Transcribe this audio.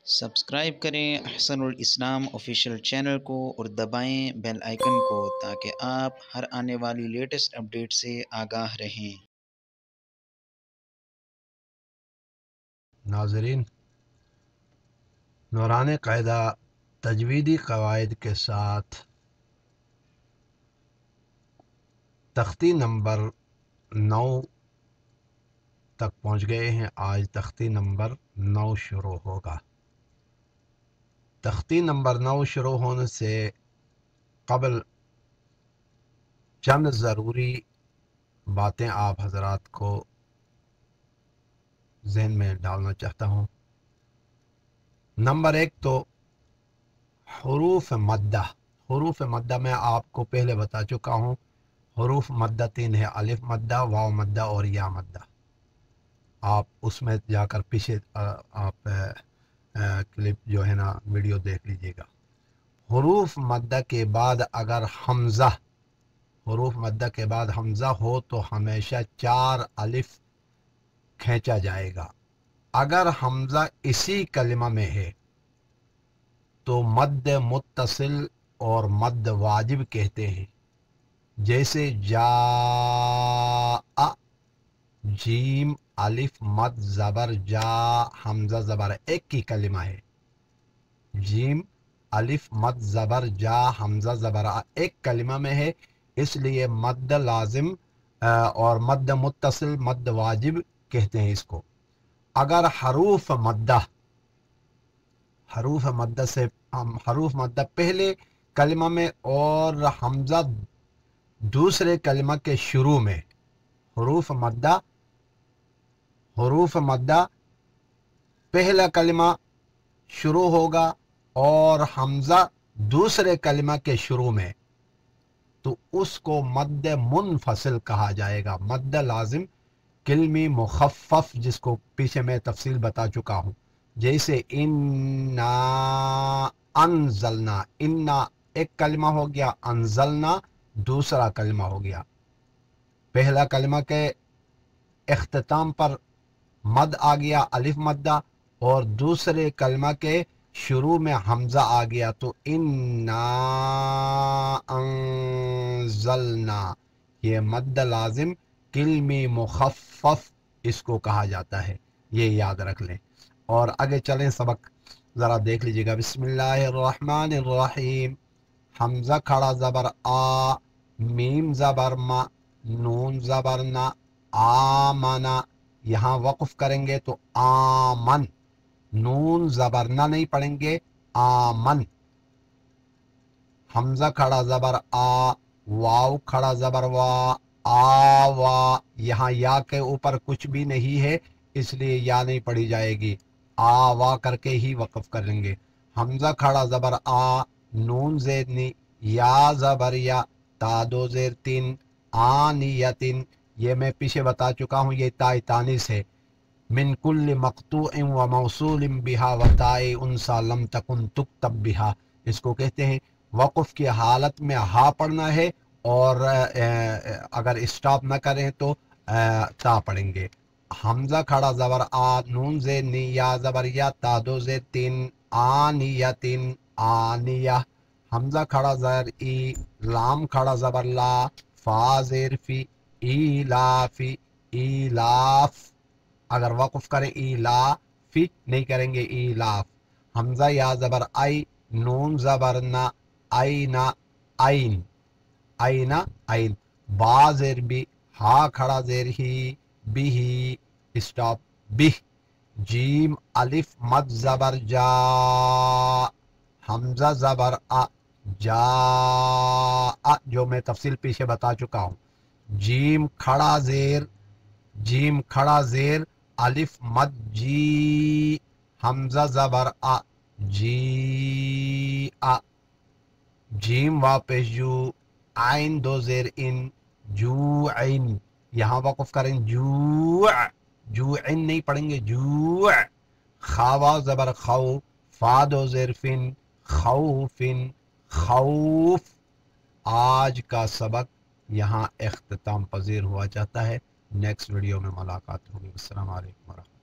Subscribe کریں احسن الاسلام official channel کو اور دبائیں بیل آئیکن کو تاکہ آپ ہر آنے والی لیٹسٹ اپڈیٹ سے آگاہ رہیں۔ ناظرین، نوران قاعدہ تجویدی قواعد کے ساتھ تختی نمبر 9 تک پہنچ گئے ہیں۔ آج تختی نمبر 9 شروع ہوگا۔ تختی نمبر 9 شروع ہونے سے قبل چند ضروری باتیں آپ حضرات کو ذہن میں ڈالنا چاہتا ہوں۔ نمبر 1 تو حروف مدہ۔ حروف مدہ میں آپ کو پہلے بتا چکا ہوں۔ حروف مدہ 3 ہے، الف مدہ، واو مدہ اور یا مدہ۔ آپ اس میں جا کر پیچھے آپ کلپ جو ہے نا ویڈیو دیکھ لیجئے گا۔ حروف مدہ کے بعد اگر حمزہ، حروف مدہ کے بعد حمزہ ہو تو ہمیشہ 4 الف کھینچا جائے گا۔ اگر حمزہ اسی کلمہ میں ہے تو مد متصل اور مد واجب کہتے ہیں، جیسے جا، جیم الف مد زبر جا، حمزہ زبر ایک ہی کلمہ ہے۔ جیم الف مد زبر جا، حمزہ زبر ایک کلمہ میں ہے، اس لیے مد لازم اور مد متصل مد واجب کہتے ہیں اس کو۔ اگر حروف مدہ، حروف مدہ سے حروف مدہ پہلے کلمہ میں اور حمزہ دوسرے کلمہ کے شروع میں، حروف مدہ پہلا کلمہ شروع ہوگا اور حمزہ دوسرے کلمہ کے شروع میں، تو اس کو مد منفصل کہا جائے گا۔ مد لازم کلمی مخفف، جس کو پیچھے میں تفصیل بتا چکا ہوں، جیسے انا انزلنا، انا ایک کلمہ ہو گیا، انزلنا دوسرا کلمہ ہو گیا۔ پہلا کلمہ کے اختتام پر مد آ گیا الف مدہ، اور دوسرے کلمہ کے شروع میں حمزہ آ گیا، تو انا انزلنا، یہ مد لازم کلمی مخفف اس کو کہا جاتا ہے، یہ یاد رکھ لیں۔ اور آگے چلیں، سبق ذرا دیکھ لیجئے گا۔ بسم اللہ الرحمن الرحیم۔ حمزہ کھڑا زبر آ، میم زبر ما، نون زبر نا، آمنا، یہاں وقف کریں گے تو آمن، نون زبر نہ نہیں پڑھیں گے، آمن۔ حمزہ کھڑا زبر آ، واو کھڑا زبر وا، آوا، یہاں یا کے اوپر کچھ بھی نہیں ہے، اس لیے یا نہیں پڑھی جائے گی، آوا کر کے ہی وقف کریں گے۔ حمزہ کھڑا زبر آ، نون زیر نی، یا زبر یا، تا دو زیر تین، آنیتن، یہ میں پیچھے بتا چکا ہوں، یہ تاء تانیث ہے۔ من کل مقطوع و موصول بہا و تاء انثی لم تکن تکتب بہا، اس کو کہتے ہیں وقف کی حالت میں ہا پڑھنا ہے، اور اگر اسٹاپ نہ کریں تو تا پڑھیں گے۔ حمزہ کھڑا زبر آ، نون زیر نی، یا زبر یا، تا دو زیر تین، آنیتن، آنیہ۔ حمزہ کھڑا زبر ای، لام کھڑا زبر لا، فا زیر فی، ایلافی، ایلاف، اگر وقف کریں ایلافی نہیں کریں گے، ایلاف۔ حمزہ یا زبر آئی، نون زبر نا، آئینا، آئین، آئینا، آئین۔ با زیر بی، ہا کھڑا زیر ہی، بھی، اسٹاپ، بھی۔ جیم الف مد زبر جا، حمزہ زبر آ، جا، جو میں تفصیل پیچھے بتا چکا ہوں۔ جیم کھڑا زیر، جیم کھڑا زیر الف مد جی، حمزہ زبر آ، جی آ۔ جیم واپس جو، عین دو زیر ان، جو عین، یہاں وقف کریں جو، جو عین نہیں پڑھیں گے، جو۔ خاوا زبر خو، فا دو زیر فن، خوفن، خوف۔ آج کا سبق یہاں اختتام پذیر ہوا چاہتا ہے، نیکسٹ ویڈیو میں ملاقات ہوگی۔ السلام علیکم ورحمۃ اللہ۔